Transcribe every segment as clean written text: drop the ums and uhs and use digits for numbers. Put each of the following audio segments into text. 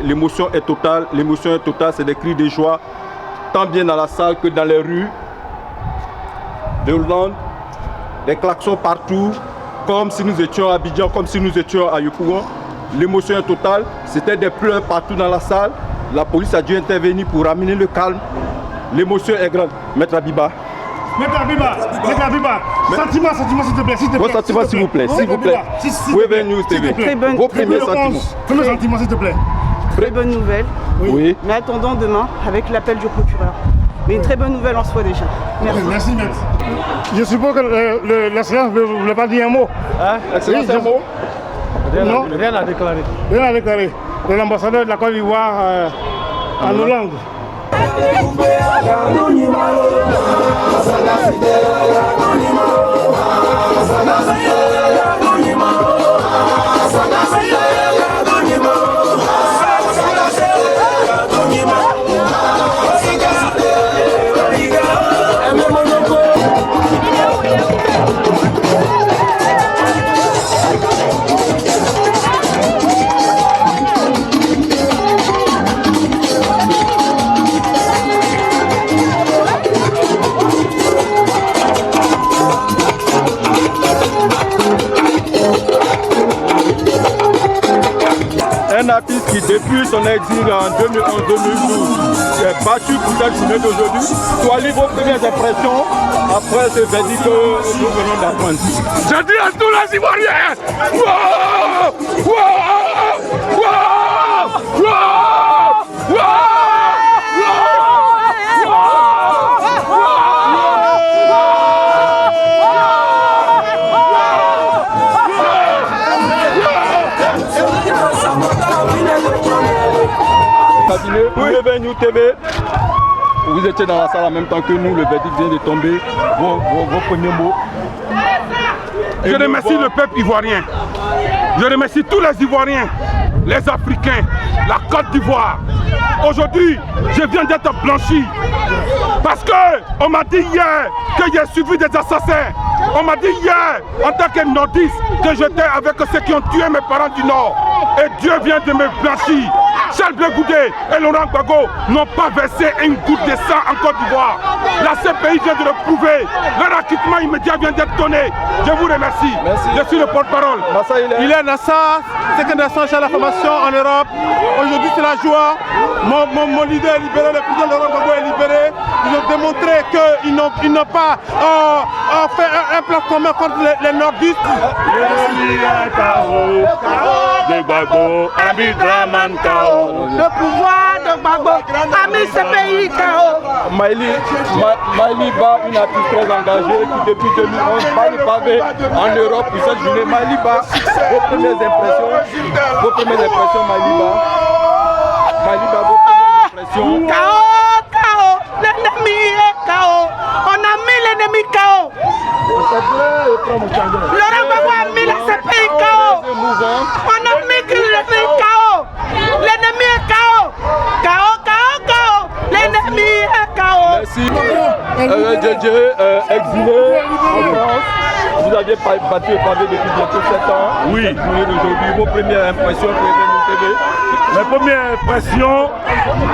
l'émotion est totale. L'émotion est totale, c'est des cris de joie, tant bien dans la salle que dans les rues de Hollande. Des klaxons partout, comme si nous étions à Abidjan, comme si nous étions à Yopougon. L'émotion est totale, c'était des pleurs partout dans la salle. La police a dû intervenir pour ramener le calme. L'émotion est grande. Maître Abiba. Maître Abiba, sentiment s'il te plaît. Vos sentiments s'il vous plaît, s'il vous plaît. Wave News TV. Vos premiers sentiments. Premier sentiment s'il te plaît. Très bonne nouvelle. Oui. Mais attendons demain avec l'appel du procureur. Mais une très bonne nouvelle en soi déjà. Merci. Merci maître. Je suppose que l'excellence ne voulait pas dire un mot. Hein? Excellence, Oui, un mot? Rien à déclarer. Rien à déclarer. L'ambassadeur de la Côte d'Ivoire en Hollande. Un artiste qui, depuis son exil en 2011-2012, est battu pour cette journée d'aujourd'hui. Soyez vos premières impressions après ce verdict que nous venons d'apprendre. Je dis à tous les Ivoiriens, wow, wow, wow, wow, wow. Wave News TV, vous étiez dans la salle en même temps que nous, le verdict vient de tomber. Vos premiers mots. Je remercie le peuple ivoirien. Je remercie tous les Ivoiriens, les Africains, la Côte d'Ivoire. Aujourd'hui, je viens d'être blanchi parce qu'on m'a dit hier que j'ai suivi des assassins. On m'a dit hier, en tant que nordiste, que j'étais avec ceux qui ont tué mes parents du Nord. Et Dieu vient de me blanchir. Charles Blé Goudé et Laurent Gbagbo n'ont pas versé une goutte de sang en Côte d'Ivoire. La CPI vient de le prouver. Leur acquittement immédiat vient d'être donné. Je vous remercie. Merci. Je suis le porte-parole. Il est Nassar, secrétaire chargé de la formation en Europe. Aujourd'hui, c'est la joie. Mon leader est libéré, le président Laurent Gbagbo est libéré. Ils ont démontré qu'ils n'ont pas fait un plan commun contre les nordistes. Le pouvoir de Gbagbo a mis ce pays KO. Maïli Ba, une artiste très engagée qui depuis 2011 bat le pavé en Europe pour cette journée. Maïli Ba, vos premières impressions Maïli Ba. Maïli Ba, vos premières impressions. KO, l'ennemi est KO. On a mis l'ennemi KO. Laurent Gbagbo a mis le CPI KO. On a mis l'ennemi KO. L'ennemi est KO. KO. L'ennemi est KO. Merci. JJ, exilé en France. Vous aviez battu le pavé depuis bientôt 7 ans. Oui. Aujourd'hui, vos premières impressions pour les TV. Mes premières impressions,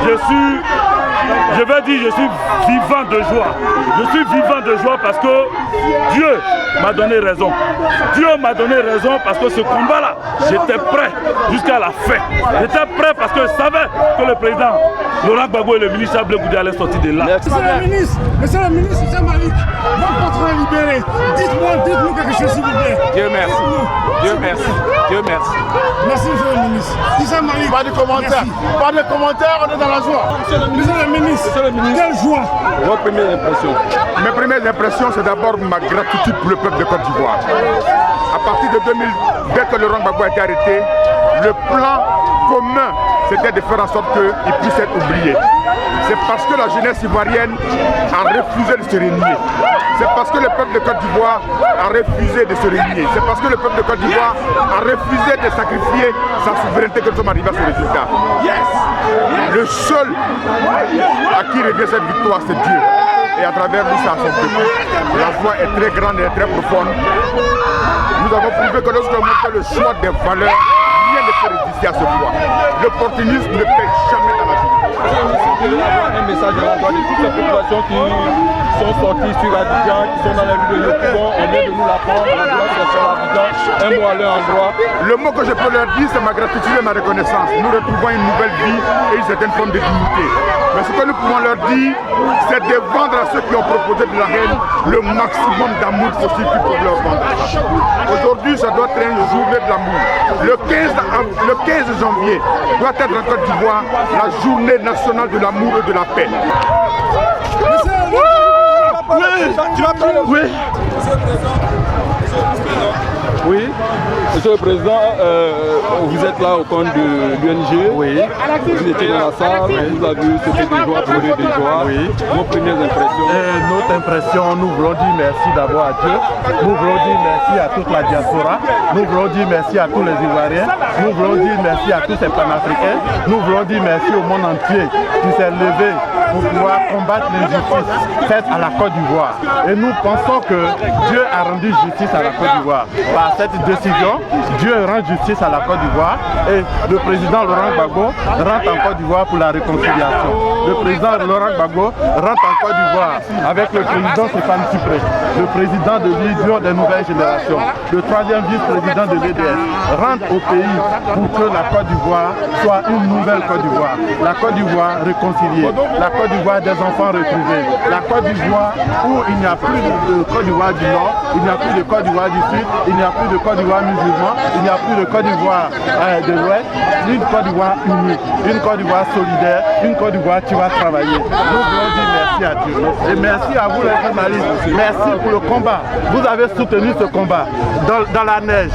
je vais dire, je suis vivant de joie. Je suis vivant de joie parce que Dieu m'a donné raison. Dieu m'a donné raison parce que ce combat-là, j'étais prêt jusqu'à la fin. J'étais prêt parce que je savais que le président Laurent Gbagbo et le ministre Charles Blé Goudé allaient sortir de là. Monsieur le ministre Jean-Malik, votre patron est libéré. Dites-nous quelque chose s'il vous plaît. Dieu merci. Dieu merci. Dieu merci. Merci monsieur le ministre. Jean-Malik. Pas de commentaires. Pas de commentaires, on est dans la joie. Monsieur le ministre, quelle joie. Vos premières impressions. Mes premières impressions, c'est d'abord ma gratitude pour le peuple de Côte d'Ivoire. À partir de 2000, dès que Laurent Gbagbo a été arrêté, le plan commun, c'était de faire en sorte qu'il puisse être oublié. C'est parce que la jeunesse ivoirienne a refusé de se réunir. C'est parce que le peuple de Côte d'Ivoire a refusé de se réunir. C'est parce que le peuple de Côte d'Ivoire a refusé de sacrifier sa souveraineté que nous sommes arrivés à ce résultat. Le seul à qui revient cette victoire, c'est Dieu. Et à travers nous, ça a son peuple. La joie est très grande et très profonde. Nous avons prouvé que lorsque l'on fait le choix des valeurs, rien ne peut résister à ce pouvoir. L'opportunisme ne paie jamais dans la vie. Un message à l'endroit de toutes les populations qui sont sorties sur Abidjan, qui sont dans la rue de Yopougon. On vient de nous l'apprendre, on doit chercher à Abidjan, un mot à leur endroit. Le mot que je peux leur dire, c'est ma gratitude et ma reconnaissance. Nous retrouvons une nouvelle vie et une certaine forme de dignité. Mais ce que nous pouvons leur dire, c'est de vendre à ceux qui ont proposé de la haine le maximum d'amour possible qu'ils peuvent leur vendre. Aujourd'hui, ça doit être une journée de l'amour. Le 15 janvier doit être en Côte d'Ivoire la journée nationale de l'amour et de la paix. Oui, Monsieur le Président, vous êtes là au compte de l'UNG. Oui. Vous étiez dans la salle, vous avez vu c'était des joies, pleurer des joies. Oui. Vos premières impressions? Notre impression, nous voulons dire merci d'abord à Dieu. Nous voulons dire merci à toute la diaspora. Nous voulons dire merci à tous les Ivoiriens. Nous voulons dire merci à tous ces panafricains. Nous voulons dire merci au monde entier qui s'est levé pour pouvoir combattre l'injustice faite à la Côte d'Ivoire. Et nous pensons que Dieu a rendu justice à la Côte d'Ivoire. Par cette décision, Dieu rend justice à la Côte d'Ivoire et le président Laurent Gbagbo rentre en Côte d'Ivoire pour la réconciliation. Le président Laurent Gbagbo rentre en Côte d'Ivoire avec le président Stéphane Cyprès, le président de l'Union des nouvelles générations, le troisième vice-président de l'EDS, rentre au pays pour que la Côte d'Ivoire soit une nouvelle Côte d'Ivoire. La Côte d'Ivoire réconciliée, la Côte d'Ivoire des enfants retrouvés, la Côte d'Ivoire où il n'y a plus de Côte d'Ivoire du Nord, il n'y a plus de Côte d'Ivoire du Sud, il n'y a plus de Côte d'Ivoire musulman, il n'y a plus de Côte d'Ivoire de l'Ouest, une Côte d'Ivoire unie, une Côte d'Ivoire solidaire, une Côte d'Ivoire qui va travailler. Nous voulons dire merci à Dieu. Et merci à vous les journalistes. Merci pour le combat. Vous avez soutenu ce combat dans la neige,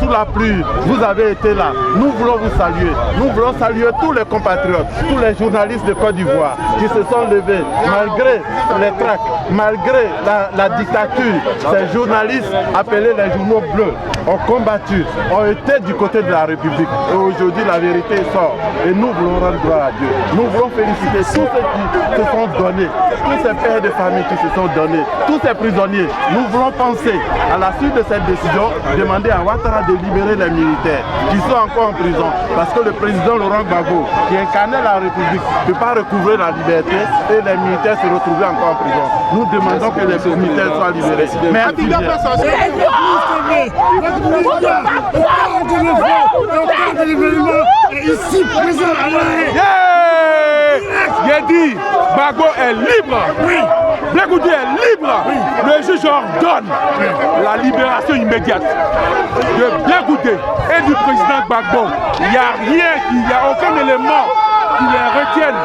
sous la pluie. Vous avez été là. Nous voulons vous saluer. Nous voulons saluer tous les compatriotes, tous les journalistes de Côte d'Ivoire qui se sont levés malgré les tracts, malgré la dictature. Ces journalistes appelés les journaux bleus ont combattu, ont été du côté de la République. Et aujourd'hui, la vérité sort. Et nous voulons rendre gloire à Dieu. Nous voulons féliciter tous ceux qui se sont donnés, tous ces pères de famille qui se sont donnés, tous ces prisonniers. Nous voulons penser, à la suite de cette décision, demander à Ouattara de libérer les militaires qui sont encore en prison. Parce que le président Laurent Gbagbo, qui incarnait la République, ne peut pas recouvrer la liberté et les militaires se retrouver encore en prison. Nous demandons que les militaires soient libérés. Merci bien. Ici, présent à l'arrêt. Yedi Gbagbo est libre. Oui. Blé Goudé est libre. Oui. Le juge ordonne la libération immédiate de Blé Goudé et du président Gbagbo. Il n'y a rien, il n'y a aucun élément qui les retienne.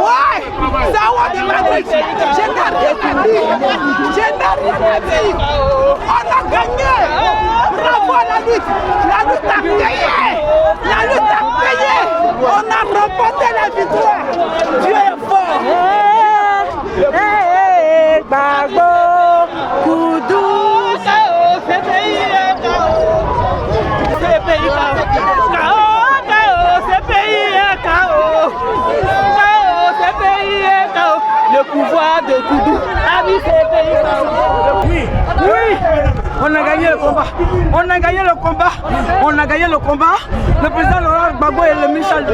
Ouais, ça va de Madrid. Je n'ai rien dit. Je n'ai rien dit. On a gagné. Bravo à la lutte. La lutte a payé. La lutte a payé. On a remporté la victoire. Dieu est fort. Gbagbo, Koudou, c'est pays c'est pays c'est pays le pouvoir de Koudou. Ah oui, c'est pays oui, oui. On a gagné le combat. On a gagné le combat. On a gagné le combat. Le président Laurent Gbagbo et le Michel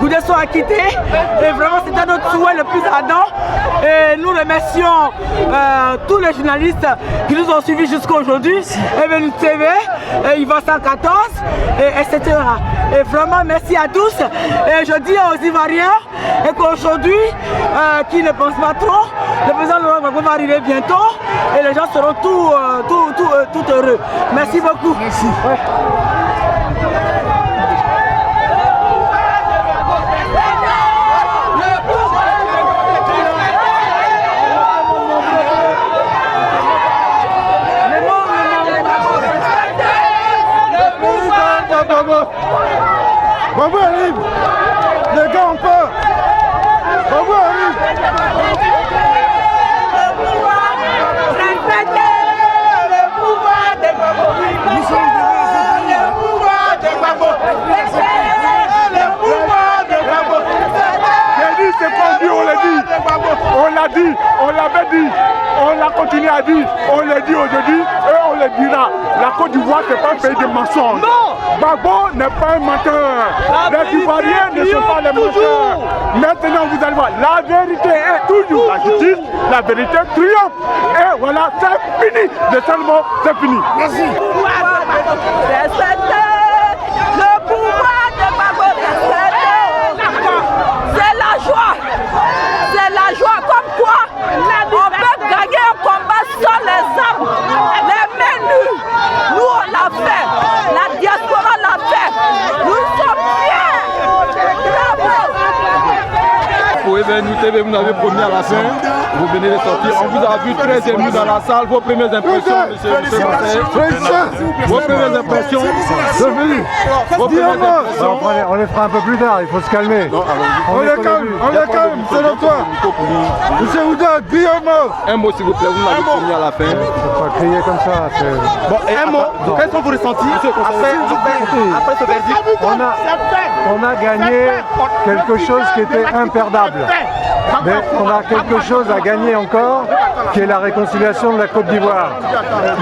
Goudé sont acquittés. Et vraiment, c'était notre souhait le plus ardent. Et nous remercions tous les journalistes qui nous ont suivis jusqu'à aujourd'hui. Evenu TV, Yvan 114, etc. Et vraiment, merci à tous. Et je dis aux Ivoiriens et qu'aujourd'hui, qui ne pensent pas trop, le président Laurent Gbagbo va arriver bientôt et les gens seront tout heureux. Merci beaucoup. Merci. Ouais. Gbagbo arrive. Les gars, on peut. Gbagbo arrive. On l'a dit, On l'avait dit, on l'a continué à dire, on l'a dit aujourd'hui et on le dira. La Côte d'Ivoire, c'est pas un pays de mensonges. Gbagbo n'est pas un menteur. Les Ivoiriens ne sont pas les menteurs. Maintenant, vous allez voir, la vérité est toujours la justice, la vérité triomphe. Et voilà, c'est fini. De seulement, c'est fini. Merci. Le pouvoir de Gbagbo, c'est la joie. C'est la joie. Comme quoi, on peut gagner un combat sans les armes, les mains nues. Nous, on l'a fait. La diaspora l'a fait. Nous sommes fiers. Oui, ben nous TV, vous avez promis à la fin, vous venez de sortir. On vous a vu très ému dans la salle. Vos premières impressions, monsieur Marseille. Vos premières impressions. On les fera un peu plus tard, il faut se calmer. On les calme, selon toi. Monsieur Ouda, dis un mot. Un mot s'il vous plaît, vous m'avez promis à la fin. Il ne faut pas crier comme ça. Bon, un mot. Quels sont vos ressentis après ce verdict? On a gagné quelque chose qui était imperdable. Mais on a quelque chose à gagner encore, qui est la réconciliation de la Côte d'Ivoire,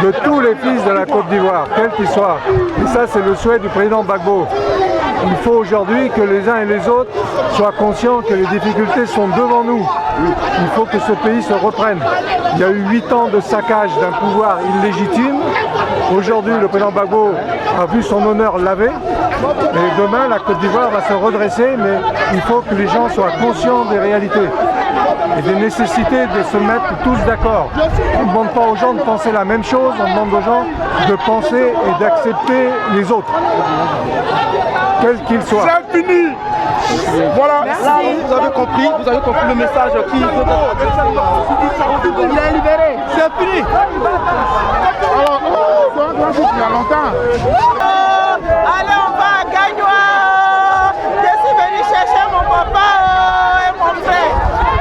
de tous les fils de la Côte d'Ivoire, quels qu'ils soient. Et ça, c'est le souhait du président Gbagbo. Il faut aujourd'hui que les uns et les autres soient conscients que les difficultés sont devant nous. Il faut que ce pays se reprenne. Il y a eu 8 ans de saccage d'un pouvoir illégitime. Aujourd'hui, le président Gbagbo a vu son honneur lavé. Et demain, la Côte d'Ivoire va se redresser, mais il faut que les gens soient conscients des réalités et des nécessités de se mettre tous d'accord. On ne demande pas aux gens de penser la même chose, on demande aux gens de penser et d'accepter les autres, quels qu'ils soient. C'est fini. Voilà. Vous avez compris le message qui est libéré. C'est fini. Alors, il y a longtemps. Allez, on va à Gagnoa. Je suis venu chercher mon papa et mon frère.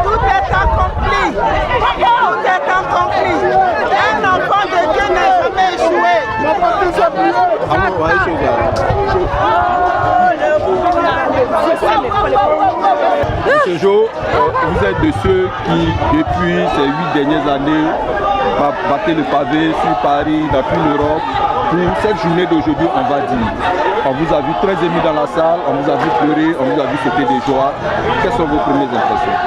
Tout est accompli. Tout est accompli. Un enfant de Dieu n'a jamais échoué. Ce jour, vous êtes de ceux qui, depuis ces 8 dernières années, battaient le pavé sur Paris, dans toute l'Europe. Pour cette journée d'aujourd'hui, on va dire, on vous a vu très ému dans la salle, on vous a vu pleurer, on vous a vu sauter des joies. Quelles sont vos premières impressions?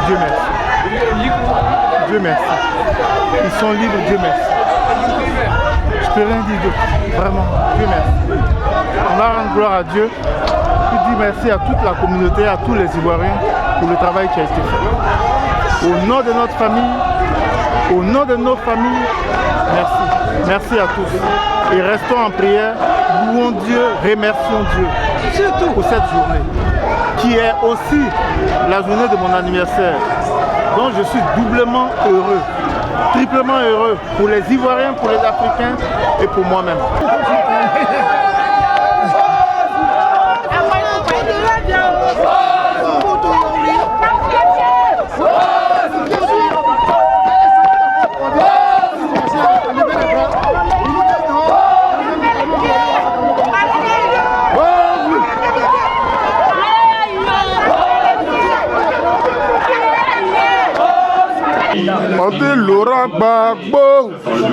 Dieu merci. Dieu merci. Ils sont libres, Dieu merci. Je peux rien dire d'autre. Vraiment, Dieu merci. On va rendre gloire à Dieu. Je dis merci à toute la communauté, à tous les Ivoiriens pour le travail qui a été fait. Au nom de notre famille, au nom de nos familles, merci. Merci à tous. Et restons en prière, louons Dieu, remercions Dieu. Surtout pour cette journée, qui est aussi la journée de mon anniversaire. Donc je suis doublement heureux, triplement heureux pour les Ivoiriens, pour les Africains et pour moi-même. Ante Laurent Gbagbo,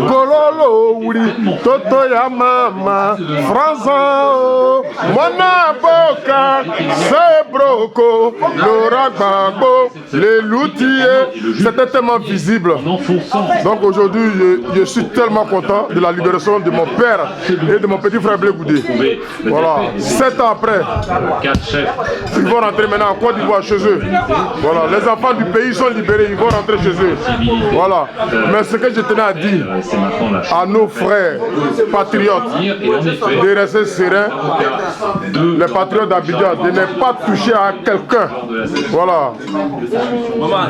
Gololo Wuri, Toto ya mama, Franza, Mona Boka, Sebroko, Laurent Gbagbo, les loutiers, c'était tellement visible. Donc aujourd'hui, je suis tellement content de la libération de mon père et de mon petit frère Blé Goudé. Voilà, 7 ans après, ils vont rentrer maintenant en Côte d'Ivoire chez eux. Voilà, les enfants du pays sont libérés, ils vont rentrer chez eux. Voilà, mais ce que je tenais à dire à nos frères patriotes, de rester sereins, les patriotes d'Abidjan, de ne pas toucher à quelqu'un. Voilà,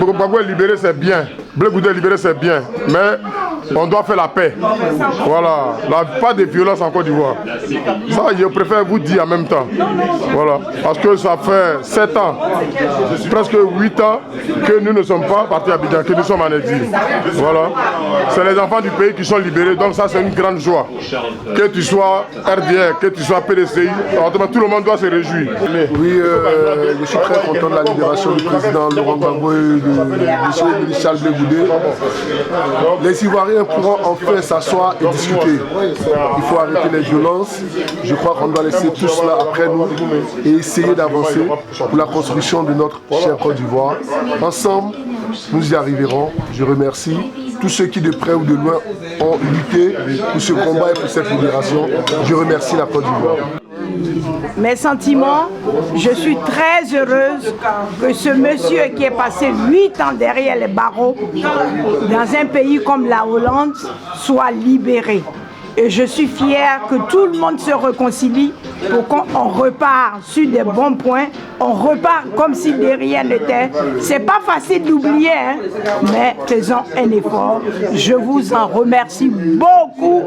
Gbagbo libéré c'est bien, Blé Goudé libéré c'est bien, mais on doit faire la paix. Voilà, pas de violence en Côte d'Ivoire. Ça, je préfère vous dire en même temps. Voilà, parce que ça fait 7 ans, presque 8 ans que nous ne sommes pas partis à Abidjan, que nous sommes en exil. Voilà, c'est les enfants du pays qui sont libérés, donc ça c'est une grande joie. Que tu sois RDR, que tu sois PDCI, tout le monde doit se réjouir. Oui, je suis très content de la libération du président Laurent Gbagbo et de M. Charles Blé Goudé. Les Ivoiriens pourront enfin s'asseoir et discuter. Il faut arrêter les violences. Je crois qu'on doit laisser tout cela après nous et essayer d'avancer pour la construction de notre chère Côte d'Ivoire. Ensemble, nous y arriverons. Je remercie tous ceux qui de près ou de loin ont lutté pour ce combat et pour cette libération. Je remercie la Côte d'Ivoire. Mes sentiments, je suis très heureuse que ce monsieur qui est passé 8 ans derrière les barreaux dans un pays comme la Hollande soit libéré. Et je suis fière que tout le monde se réconcilie pour qu'on repart sur des bons points. On repart comme si de rien n'était. C'est pas facile d'oublier, hein, mais faisons un effort. Je vous en remercie beaucoup,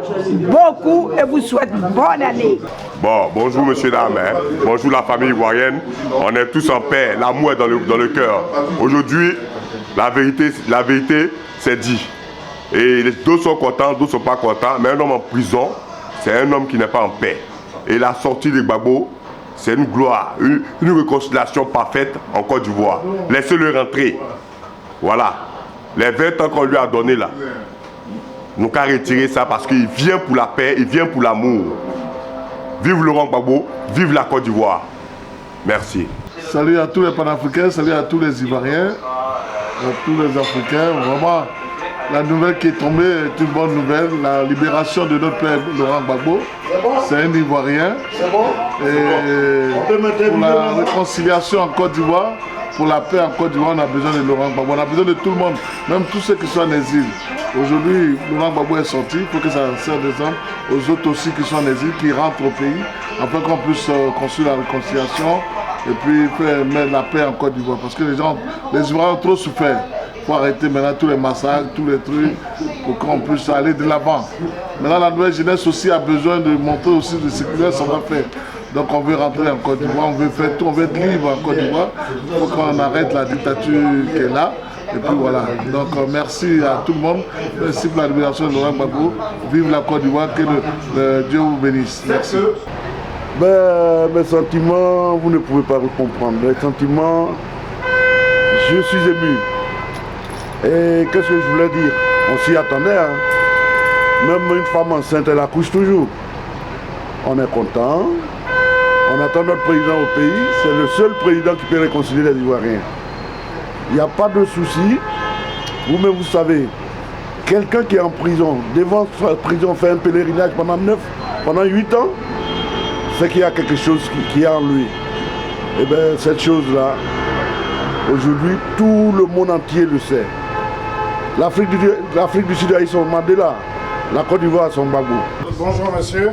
beaucoup et vous souhaite bonne année. Bon, bonjour monsieur, dames, hein. Bonjour la famille ivoirienne. On est tous en paix, l'amour est dans le cœur. Aujourd'hui, la vérité, c'est dit. Et d'autres sont contents, d'autres ne sont pas contents. Mais un homme en prison, c'est un homme qui n'est pas en paix. Et la sortie de Gbagbo, c'est une gloire, une réconciliation parfaite en Côte d'Ivoire. Laissez-le rentrer. Voilà. Les 20 ans qu'on lui a donné là, nous qu'à retirer ça parce qu'il vient pour la paix, il vient pour l'amour. Vive Laurent Gbagbo, vive la Côte d'Ivoire. Merci. Salut à tous les panafricains, salut à tous les Ivoiriens, à tous les Africains. Vraiment, la nouvelle qui est tombée est une bonne nouvelle. La libération de notre père Laurent Gbagbo, c'est un Ivoirien. Et pour la réconciliation en Côte d'Ivoire, pour la paix en Côte d'Ivoire, on a besoin de Laurent Gbagbo. On a besoin de tout le monde, même tous ceux qui sont en exil. Aujourd'hui, Laurent Gbagbo est sorti, il faut que ça serve d'exemple aux autres aussi qui sont en exil, qui rentrent au pays, afin qu'on puisse construire la réconciliation et puis faire mettre la paix en Côte d'Ivoire. Parce que les Ivoiriens ont trop souffert. Il faut arrêter maintenant tous les massacres, tous les trucs, pour qu'on puisse aller de l'avant. Maintenant, la nouvelle jeunesse aussi a besoin de montrer aussi de ce qu'ils sont faire. Donc on veut rentrer en Côte d'Ivoire, on veut faire tout, on veut être libre en Côte d'Ivoire. Il faut qu'on arrête la dictature qui est là. Et puis voilà. Donc merci à tout le monde. Merci pour la libération de Laurent Gbagbo. Vive la Côte d'Ivoire, que Dieu vous bénisse. Merci. Mes sentiments, vous ne pouvez pas comprendre. Mes sentiments, je suis ému. Et qu'est-ce que je voulais dire? On s'y attendait. Hein? Même une femme enceinte, elle accouche toujours. On est content. On attend notre président au pays. C'est le seul président qui peut réconcilier les Ivoiriens. Il n'y a pas de souci. Vous-même, vous savez, quelqu'un qui est en prison, devant sa prison, fait un pèlerinage pendant 8 ans, c'est qu'il y a quelque chose qui est en lui. Et bien, cette chose-là, aujourd'hui, tout le monde entier le sait. L'Afrique du Sud a eu son Mandela, la Côte d'Ivoire a son Gbagbo. Bonjour monsieur,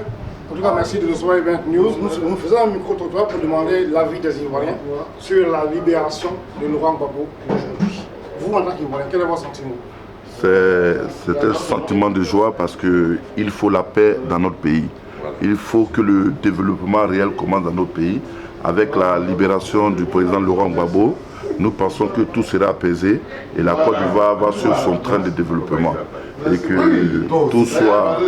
en tout cas merci de recevoir Event News. Nous faisons un micro-trottoir pour demander l'avis des Ivoiriens sur la libération de Laurent Gbagbo aujourd'hui. Vous en tant qu'Ivoirien, quel est votre sentiment? C'est un sentiment de joie parce qu'il faut la paix dans notre pays. Il faut que le développement réel commence dans notre pays. Avec la libération du président Laurent Gbagbo, nous pensons que tout sera apaisé et la Côte d'Ivoire va sur son train de développement. Et que tout soit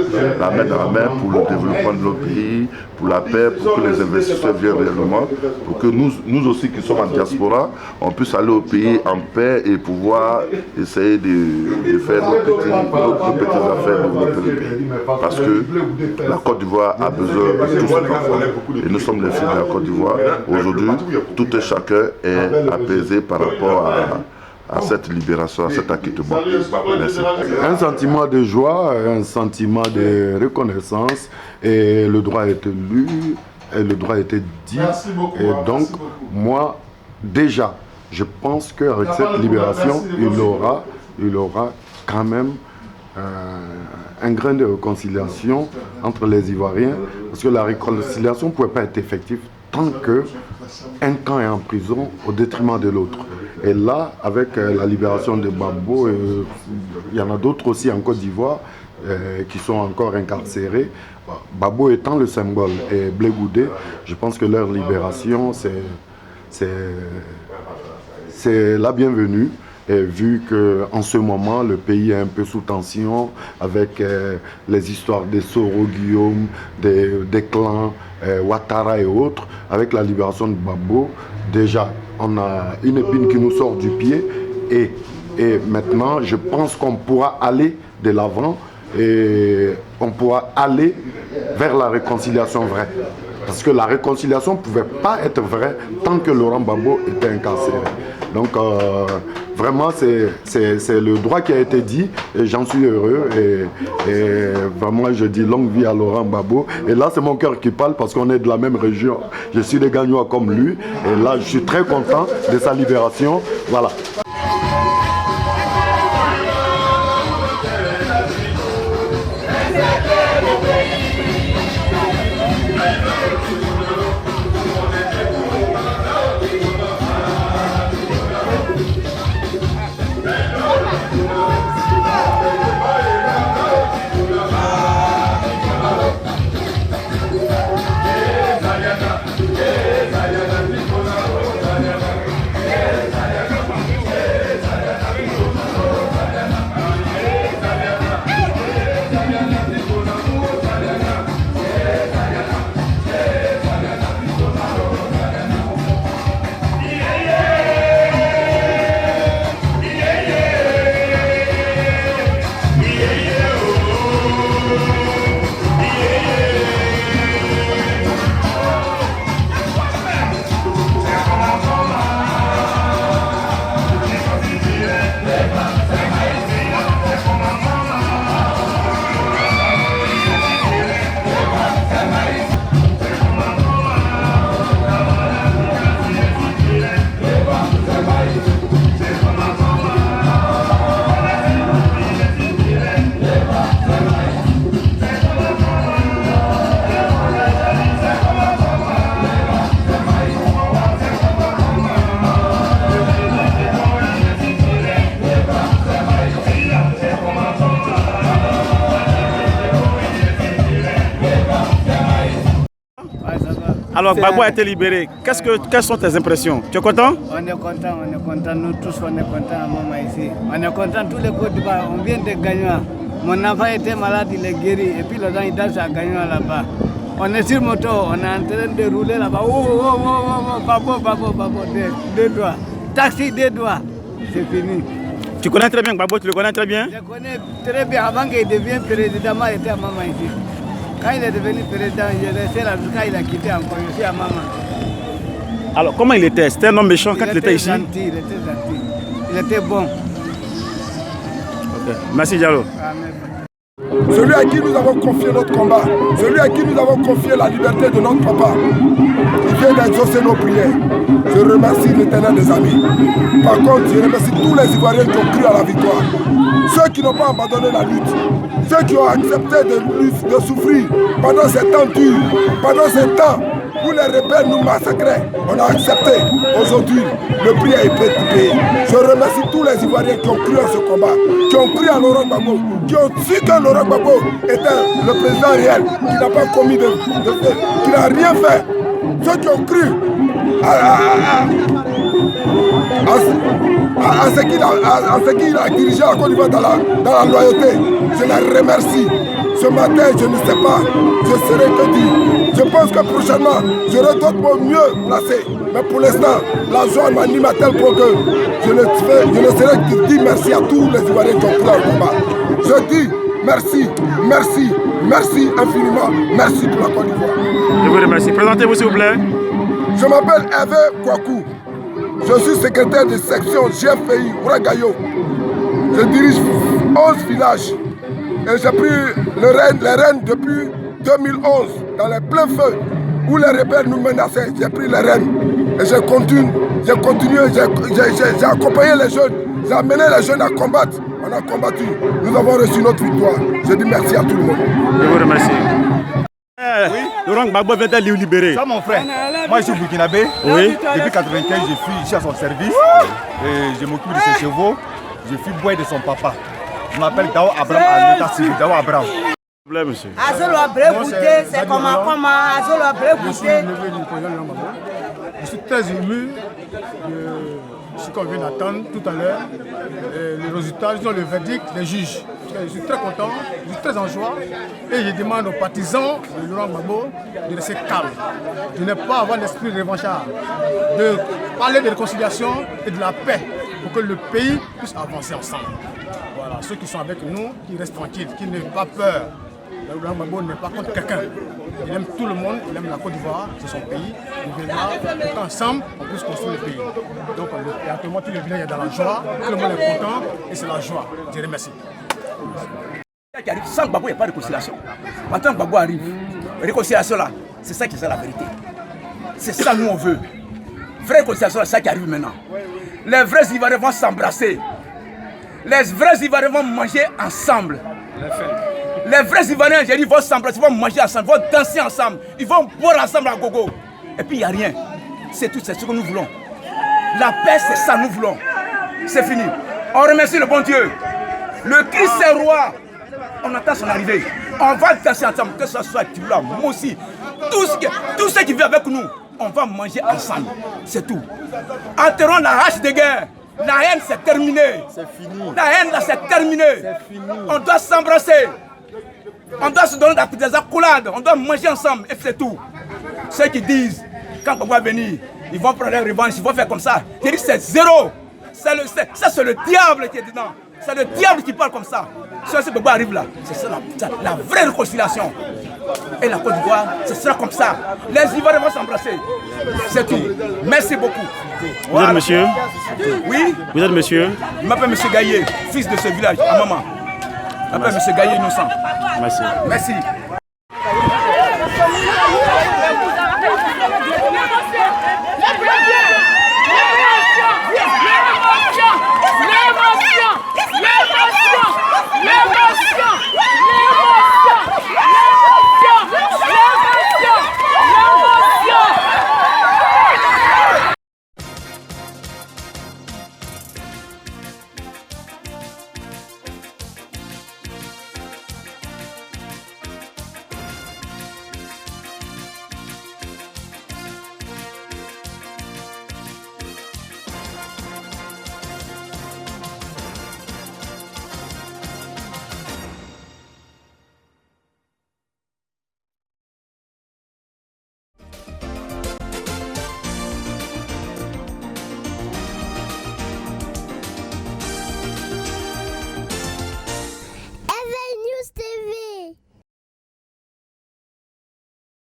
la main dans la main pour le développement de notre pays, pour la paix, pour que les investisseurs viennent réellement, pour que nous aussi qui sommes en diaspora, on puisse aller au pays en paix et pouvoir essayer de faire nos petites affaires, développer le pays. Parce que la Côte d'Ivoire a besoin de tous ces enfants. Et nous sommes les filles de la Côte d'Ivoire. Aujourd'hui, tout et chacun est apaisé par rapport à cette libération, à cet acquittement. Merci. Un sentiment de joie, un sentiment de reconnaissance, et le droit a été lu, et le droit a été dit. Et donc, moi, déjà, je pense qu'avec cette libération, il aura quand même un grain de réconciliation entre les Ivoiriens, parce que la réconciliation ne pouvait pas être effective tant qu'un camp est en prison au détriment de l'autre. Et là, avec la libération de Gbagbo, il y en a d'autres aussi en Côte d'Ivoire qui sont encore incarcérés. Gbagbo étant le symbole et Blé Goudé, je pense que leur libération, c'est la bienvenue. Et vu qu'en ce moment, le pays est un peu sous tension avec les histoires des Soro Guillaume, des clans, Ouattara et autres, avec la libération de Gbagbo, déjà, on a une épine qui nous sort du pied et maintenant, je pense qu'on pourra aller de l'avant et on pourra aller vers la réconciliation vraie. Parce que la réconciliation ne pouvait pas être vraie tant que Laurent Gbagbo était incarcéré. Donc vraiment c'est le droit qui a été dit et j'en suis heureux et vraiment je dis longue vie à Laurent Gbagbo. Et là c'est mon cœur qui parle parce qu'on est de la même région. Je suis des Gagnois comme lui et là je suis très content de sa libération. Voilà. Alors, Gbagbo a été libéré. Quelles sont tes impressions? Tu es content? On est content, nous tous on est contents à Mama ici. On est content, tous les Côtes d'Ivoire, on vient de gagner. Mon enfant était malade, il est guéri, et puis le temps il danse à gagner là-bas. On est sur moto, on est en train de rouler là-bas. Gbagbo, deux doigts. Taxi, deux doigts. C'est fini. Tu connais très bien Gbagbo, tu le connais très bien? Je connais très bien, avant qu'il devienne président, il était à Mama ici. Quand il est devenu président, il est resté là jusqu'à il a quitté encore, je suis à Mama. Alors, comment il était? C'était un homme méchant quand il était ici? Il était gentil, il était bon. Okay. Merci Diallo. Celui à qui nous avons confié notre combat, celui à qui nous avons confié la liberté de notre papa, il vient d'exaucer nos prières. Je remercie l'Éternel des amis. Par contre, je remercie tous les Ivoiriens qui ont cru à la victoire. Ceux qui n'ont pas abandonné la lutte. Ceux qui ont accepté de souffrir pendant ces temps durs, pendant ces temps où les rebelles nous massacraient. On a accepté. Aujourd'hui, le prix a été payé. Je remercie tous les Ivoiriens qui ont cru à ce combat, qui ont cru à Laurent Gbagbo, qui ont su que Laurent Gbagbo était le président réel, qui n'a pas commis de fait, qui n'a rien fait. Ceux qui ont cru à ce qu'il a dirigé la Côte d'Ivoire dans la loyauté, je les remercie. Ce matin, je ne sais pas, je serai que dire. Je pense que prochainement, j'aurai d'autres mots mieux placés. Mais pour l'instant, la joie m'anime à tel point que je ne serai que dire merci à tous les Ivoiriens qui ont pris le combat. Je dis merci, merci, merci infiniment. Merci pour la Côte d'Ivoire. Je vous remercie. Présentez-vous s'il vous plaît. Je m'appelle Hervé Kouakou. Je suis secrétaire de section GFI Ouragayo. Je dirige 11 villages. Et j'ai pris les rênes depuis 2011, dans les pleins feux, où les rebelles nous menaçaient. J'ai pris les rênes. Et j'ai continué, j'ai accompagné les jeunes, j'ai amené les jeunes à combattre. On a combattu. Nous avons reçu notre victoire. Je dis merci à tout le monde. Je vous remercie. Laurent Gbagbo vient d'être libéré. Ça, mon frère. Moi, je suis burkinabé. Oui. Depuis 1995, je suis à son service. Et je m'occupe de ses chevaux. Je suis boy de son papa. Je m'appelle Dao Abraham à l'état civil. Dao Abraham. Monsieur. Azolo Abré Bouté, c'est comment Azolo Abré Bouté. Je suis très ému de ce qu'on vient d'attendre tout à l'heure, le résultat, le verdict des juges. Je suis très content, je suis très en joie et je demande aux partisans de Laurent Gbagbo de rester calmes, de ne pas avoir l'esprit revanchard, de parler de réconciliation et de la paix pour que le pays puisse avancer ensemble. Voilà, ceux qui sont avec nous, qui restent tranquilles, qui n'aient pas peur. Laurent Gbagbo n'est pas contre quelqu'un. Il aime tout le monde, il aime la Côte d'Ivoire, c'est son pays. Il vient là pour qu'ensemble, on puisse construire le pays. Donc, actuellement, tout le village est dans la joie, tout le monde est content et c'est la joie. Je remercie. Sans Gbagbo, il n'y a pas de réconciliation. Maintenant que Gbagbo arrive, réconciliation là, c'est ça qui est la vérité. C'est ça que nous on veut. Vraie réconciliation, c'est ça qui arrive maintenant. Les vrais Ivoiriens vont s'embrasser. Les vrais Ivoiriens vont manger ensemble. Les vrais Ivoiriens, j'ai dit, vont s'embrasser, vont manger ensemble, vont danser ensemble, ils vont boire ensemble à gogo. Et puis il n'y a rien. C'est tout, c'est ce que nous voulons. La paix, c'est ça que nous voulons. C'est fini. On remercie le bon Dieu. Le Christ est roi. On attend son arrivée. On va danser ensemble, que ce soit tu là, moi aussi. Tous ceux qui vivent avec nous, on va manger ensemble. C'est tout. Enterrons la hache de guerre. La haine, c'est terminé. C'est fini. La haine, là, c'est terminé. C'est fini. On doit s'embrasser. On doit se donner des accolades. On doit manger ensemble. Et c'est tout. Ceux qui disent, quand on va venir, ils vont prendre la revanche, ils vont faire comme ça. Je dis c'est zéro. Ça, c'est le diable qui est dedans. C'est le diable qui parle comme ça. Si Gbagbo arrive là, c'est ça la vraie réconciliation. Et la Côte d'Ivoire, ce sera comme ça. Les Ivoiriens vont s'embrasser. C'est tout. Merci beaucoup. Vous êtes monsieur? Oui. Vous êtes monsieur? Je m'appelle monsieur Gaillé, fils de ce village, à maman. Je m'appelle monsieur Gaillé Innocent. Merci. Merci.